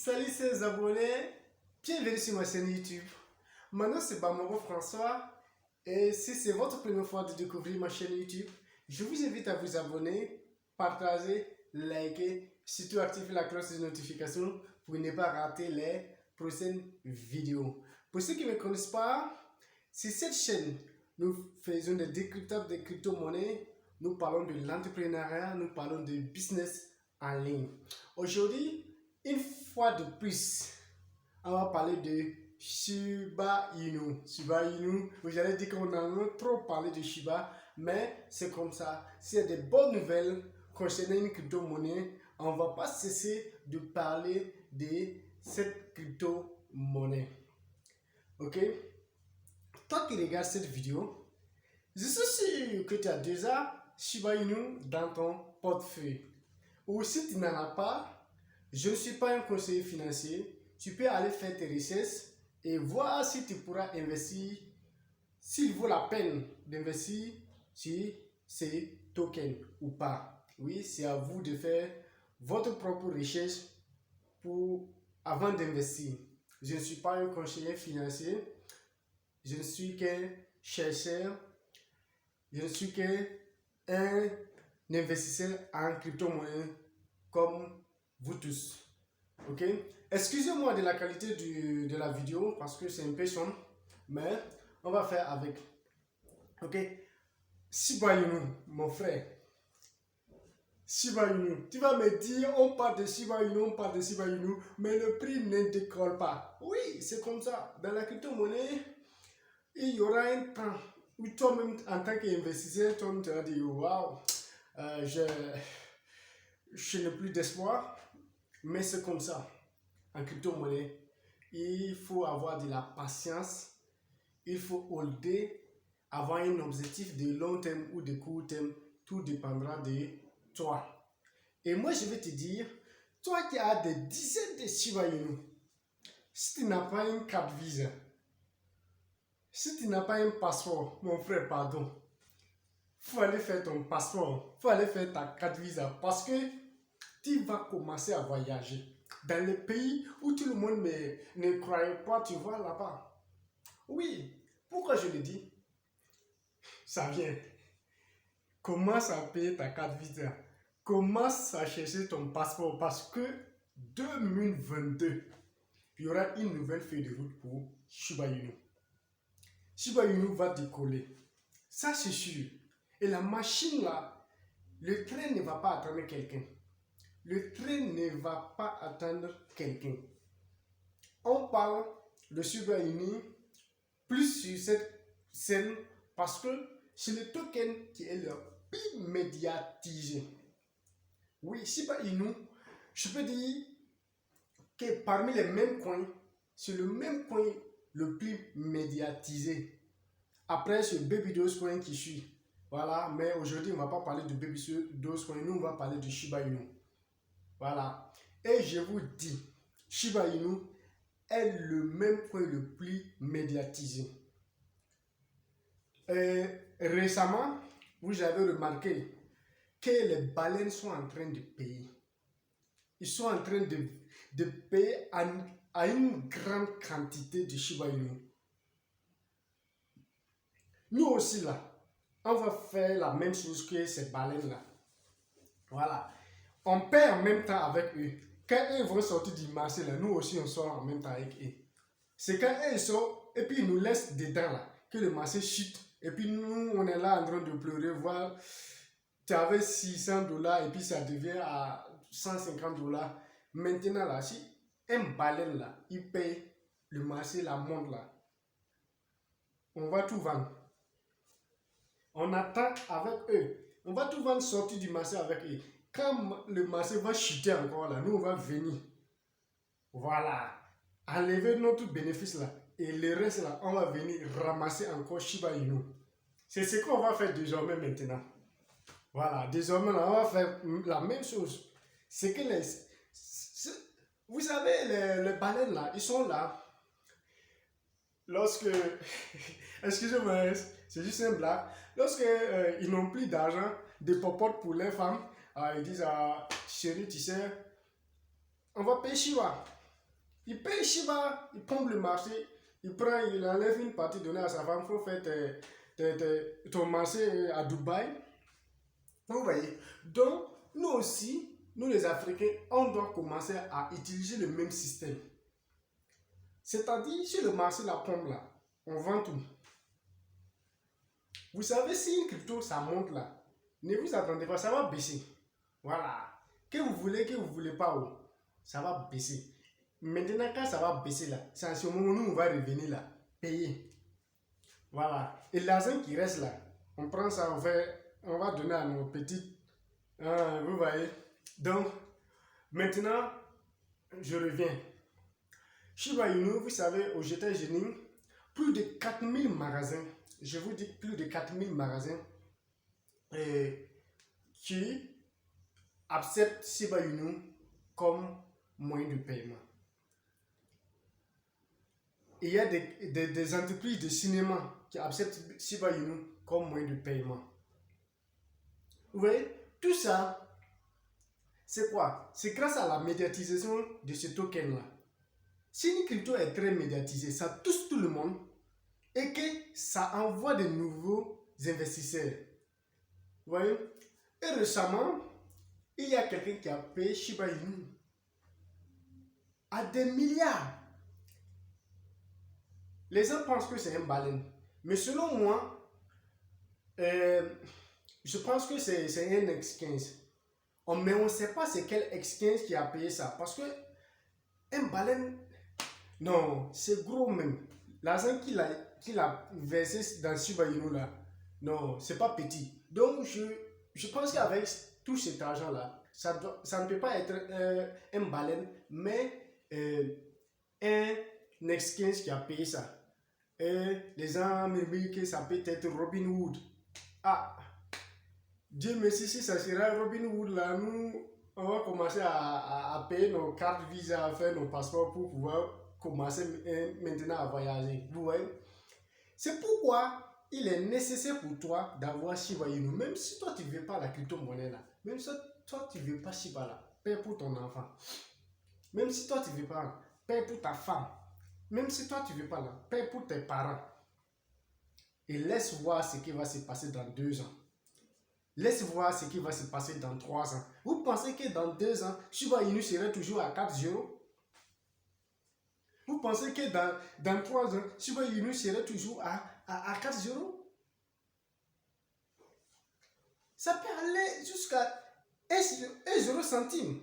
Salut ses abonnés, bienvenue sur ma chaîne YouTube. Mon nom c'est Bamoro François et si c'est votre première fois de découvrir ma chaîne YouTube, je vous invite à vous abonner, partager, liker, surtout activer la cloche de notification pour ne pas rater les prochaines vidéos. Pour ceux qui ne me connaissent pas, sur cette chaîne, nous faisons des décryptages de crypto-monnaies, nous parlons de l'entrepreneuriat, nous parlons de business en ligne. Aujourd'hui, une fois de plus, on va parler de Shiba Inu. Shiba Inu, vous allez dire qu'on a trop parlé de Shiba, mais c'est comme ça. S'il y a des bonnes nouvelles concernant une crypto-monnaie, on ne va pas cesser de parler de cette crypto-monnaie. Ok? Toi qui regardes cette vidéo, je suis sûr que tu as déjà Shiba Inu dans ton portefeuille. Ou si tu n'en as pas, je ne suis pas un conseiller financier. Tu peux aller faire tes recherches et voir si tu pourras investir, s'il vaut la peine d'investir sur ces tokens ou pas. Oui, c'est à vous de faire votre propre recherche avant d'investir. Je ne suis pas un conseiller financier. Je ne suis qu'un chercheur. Je ne suis qu'un investisseur en crypto-monnaie comme vous tous. Ok, excusez-moi de la qualité de la vidéo parce que c'est un peu sombre, mais on va faire avec. Ok, Shiba Inu, mon frère. Shiba Inu, tu vas me dire on parle de Shiba Inu, on parle de Shiba Inu, mais le prix ne décolle pas. Oui, c'est comme ça. Dans la crypto-monnaie, il y aura un temps où toi-même en tant qu'investisseur, toi-même tu vas dire waouh, je n'ai plus d'espoir. Mais c'est comme ça. En crypto-monnaie, il faut avoir de la patience. Il faut holder, avoir un objectif de long terme ou de court terme. Tout dépendra de toi. Et moi, je vais te dire, toi qui as des dizaines de Shiba Inu, si tu n'as pas une carte Visa, si tu n'as pas un passeport, mon frère, pardon, il faut aller faire ton passeport, il faut aller faire ta carte Visa parce que tu vas commencer à voyager dans les pays où tout le monde ne croyait pas, tu vois là-bas. Oui, pourquoi je le dis? Ça vient. Commence à payer ta carte Visa. Commence à chercher ton passeport parce que 2022, il y aura une nouvelle feuille de route pour Shiba Inu. Shiba Inu va décoller. Ça, c'est sûr. Et la machine là, le train ne va pas attendre quelqu'un. Le train ne va pas attendre quelqu'un. On parle de Shiba Inu plus sur cette scène parce que c'est le token qui est le plus médiatisé. Oui, Shiba Inu, je peux dire que parmi les mêmes coins, c'est le même coin le plus médiatisé. Après, c'est Baby Dogecoin qui suit. Voilà, mais aujourd'hui, on ne va pas parler de Baby Dogecoin, nous on va parler de Shiba Inu. Voilà. Et je vous dis, Shiba Inu est le même coin le plus médiatisé. Récemment, vous avez remarqué que les baleines sont en train de payer. Ils sont en train de payer à une grande quantité de Shiba Inu. Nous aussi là, on va faire la même chose que ces baleines là. Voilà. On paie en même temps avec eux. Quand eux vont sortir du marché, là, nous aussi on sort en même temps avec eux. C'est quand eux sortent et puis ils nous laissent dedans là, que le marché chute. Et puis nous, on est là en train de pleurer, voir, tu avais 600 $ et puis ça devient à 150 $. Maintenant là, si un baleine là, il paye le marché, la montre là, on va tout vendre. On attend avec eux. On va tout vendre, sortir du marché avec eux. Quand le marché va chuter encore là, nous on va venir. Voilà. Enlever notre bénéfice là. Et le reste là, on va venir ramasser encore Shiba Inu. C'est ce qu'on va faire désormais maintenant. Voilà. Désormais là, on va faire la même chose. C'est que vous savez, les baleines là, ils sont là. Lorsque, excusez-moi, c'est juste un blague. Lorsque ils n'ont plus d'argent, des popotes pour les femmes, ils disent chérie, tu sais, on va payer Shiba. Il paye Shiba, il pompe le marché, il enlève une partie donnée à sa femme pour faire ton marché à Dubaï. Vous voyez? Donc, nous aussi, nous les Africains, on doit commencer à utiliser le même système. C'est-à-dire, sur le marché, la pomme là, on vend tout. Vous savez, si une crypto, ça monte là, ne vous attendez pas, ça va baisser. Voilà. Que vous voulez pas, oh, ça va baisser. Maintenant, quand ça va baisser là, c'est à ce moment où nous, on va revenir là, payer. Voilà. Et l'argent qui reste là, on prend ça, on va donner à nos petites. Vous voyez. Donc, maintenant, je reviens. Shiba Inu, vous savez, aux États-Unis, plus de 4000 magasins, je vous dis plus de 4000 magasins qui acceptent Shiba Inu comme moyen de paiement. Il y a des entreprises de cinéma qui acceptent Shiba Inu comme moyen de paiement. Vous voyez, tout ça, c'est quoi? C'est grâce à la médiatisation de ce token-là. Si une crypto est très médiatisée, ça touche tout le monde et que ça envoie de nouveaux investisseurs. Vous voyez? Et récemment, il y a quelqu'un qui a payé Shiba Inu à des milliards. Les gens pensent que c'est un baleine. Mais selon moi, je pense que c'est un exchange. Mais on ne sait pas c'est quel exchange qui a payé ça. Parce que un baleine, non, c'est gros même. L'argent qu'il a versé dans Shiba Inu là, non, c'est pas petit. Donc je pense qu'avec tout cet argent-là, ça ne peut pas être un baleine, mais un exchange qui a payé ça. Et les gens me disent que ça peut être Robin Hood. Ah, Dieu merci, si ça sera Robin Hood là, nous, on va commencer à payer nos cartes Visa, à faire nos passeports pour pouvoir commencer maintenant à voyager. Vous voyez? C'est pourquoi il est nécessaire pour toi d'avoir Shiba Inu. Même si toi tu ne veux pas la crypto-monnaie là, même si toi tu ne veux pas Shiba là, paye pour ton enfant. Même si toi tu ne veux pas, paye pour ta femme. Même si toi tu ne veux pas là, paye pour tes parents. Et laisse voir ce qui va se passer dans 2 ans. Laisse voir ce qui va se passer dans 3 ans. Vous pensez que dans 2 ans, Shiba Inu serait toujours à 4,0? Vous pensez que dans 3 ans, Shiba Inu serait toujours à 4,0? Ça peut aller jusqu'à 1,0 centime.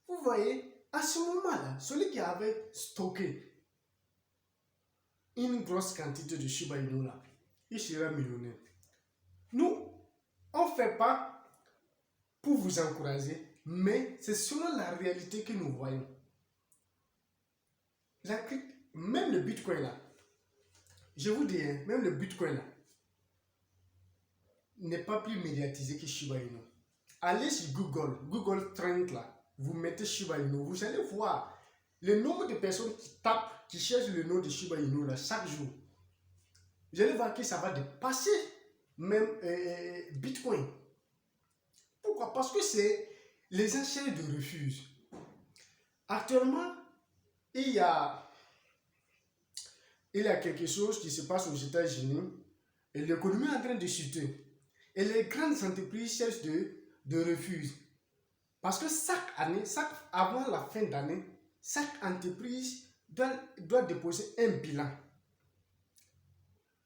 Vous voyez, à ce moment-là, celui qui avait stocké une grosse quantité de Shiba Inu là, il sera millionnaire. Nous, on ne fait pas pour vous encourager, mais c'est selon la réalité que nous voyons. Même le Bitcoin là, je vous dis, hein, même le Bitcoin là, n'est pas plus médiatisé que Shiba Inu. Allez sur Google Trend là, vous mettez Shiba Inu, vous allez voir le nombre de personnes qui tapent, qui cherchent le nom de Shiba Inu là, chaque jour. Vous allez voir que ça va dépasser même Bitcoin. Pourquoi? Parce que c'est les enchères de refuge. Actuellement, il y a quelque chose qui se passe aux États-Unis et l'économie est en train de chuter. Et les grandes entreprises cherchent de refuge. Parce que avant la fin d'année, chaque entreprise doit déposer un bilan.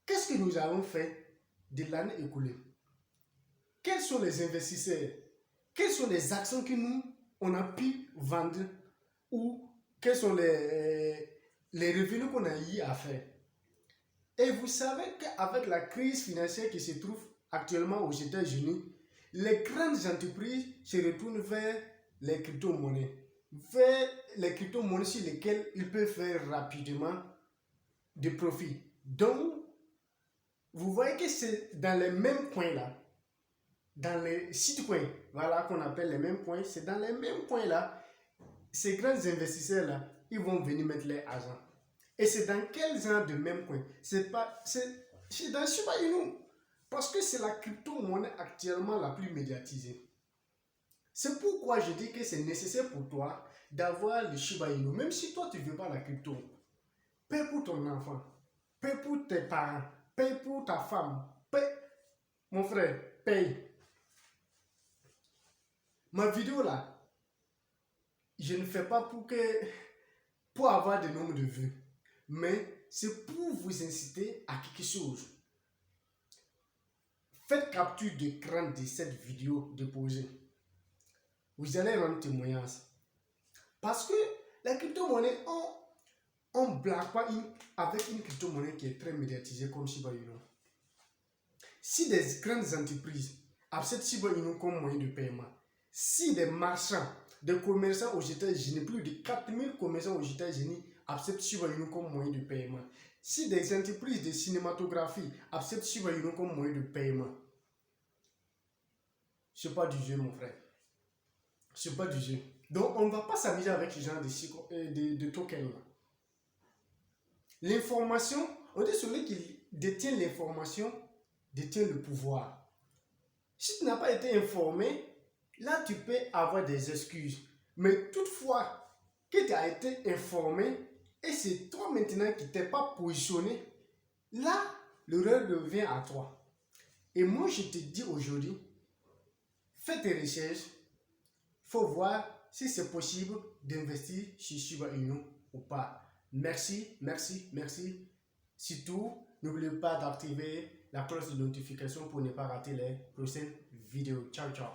Qu'est-ce que nous avons fait de l'année écoulée? Quels sont les investisseurs? Quelles sont les actions que nous, on a pu vendre? Ou quels sont les revenus qu'on a eu à faire? Et vous savez qu'avec la crise financière qui se trouve actuellement aux États-Unis, les grandes entreprises se retournent vers les crypto-monnaies. Vers les crypto-monnaies sur lesquelles ils peuvent faire rapidement des profits. Donc, vous voyez que c'est dans les mêmes points là, dans les shitcoins, voilà qu'on appelle les mêmes points, c'est dans les mêmes points là, ces grands investisseurs là, ils vont venir mettre leur argent. Et c'est dans quel genre de même coin? C'est dans Shiba Inu. Parce que c'est la crypto-monnaie actuellement la plus médiatisée. C'est pourquoi je dis que c'est nécessaire pour toi d'avoir le Shiba Inu. Même si toi, tu ne veux pas la crypto, paie pour ton enfant, paie pour tes parents, paie pour ta femme, paie. Mon frère, paye. Ma vidéo là, je ne fais pas pour avoir des nombres de vues, mais c'est pour vous inciter à quelque chose. Faites capture d'écran de cette vidéo déposée. Vous allez rendre témoignage. Parce que la crypto-monnaie, on ne blague pas avec une crypto-monnaie qui est très médiatisée comme Shiba Inu. Si des grandes entreprises acceptent Shiba Inu comme moyen de paiement, si des marchands, des commerçants aux États-Unis, plus de 4000 commerçants aux États-Unis acceptent Shiba Inu comme moyen de paiement, si des entreprises de cinématographie acceptent Shiba Inu comme moyen de paiement, ce n'est pas du jeu, mon frère. Ce n'est pas du jeu. Donc, on ne va pas s'amuser avec ce genre de tokens là. L'information, on dit celui qui détient l'information détient le pouvoir. Si tu n'as pas été informé, là tu peux avoir des excuses. Mais toutefois que tu as été informé et c'est toi maintenant qui t'es pas positionné, là l'erreur revient à toi. Et moi je te dis aujourd'hui, fais tes recherches, il faut voir si c'est possible d'investir chez Shiba Inu ou pas. Merci, merci, merci. Surtout, n'oubliez pas d'activer la cloche de notification pour ne pas rater les prochaines vidéos. Ciao, ciao.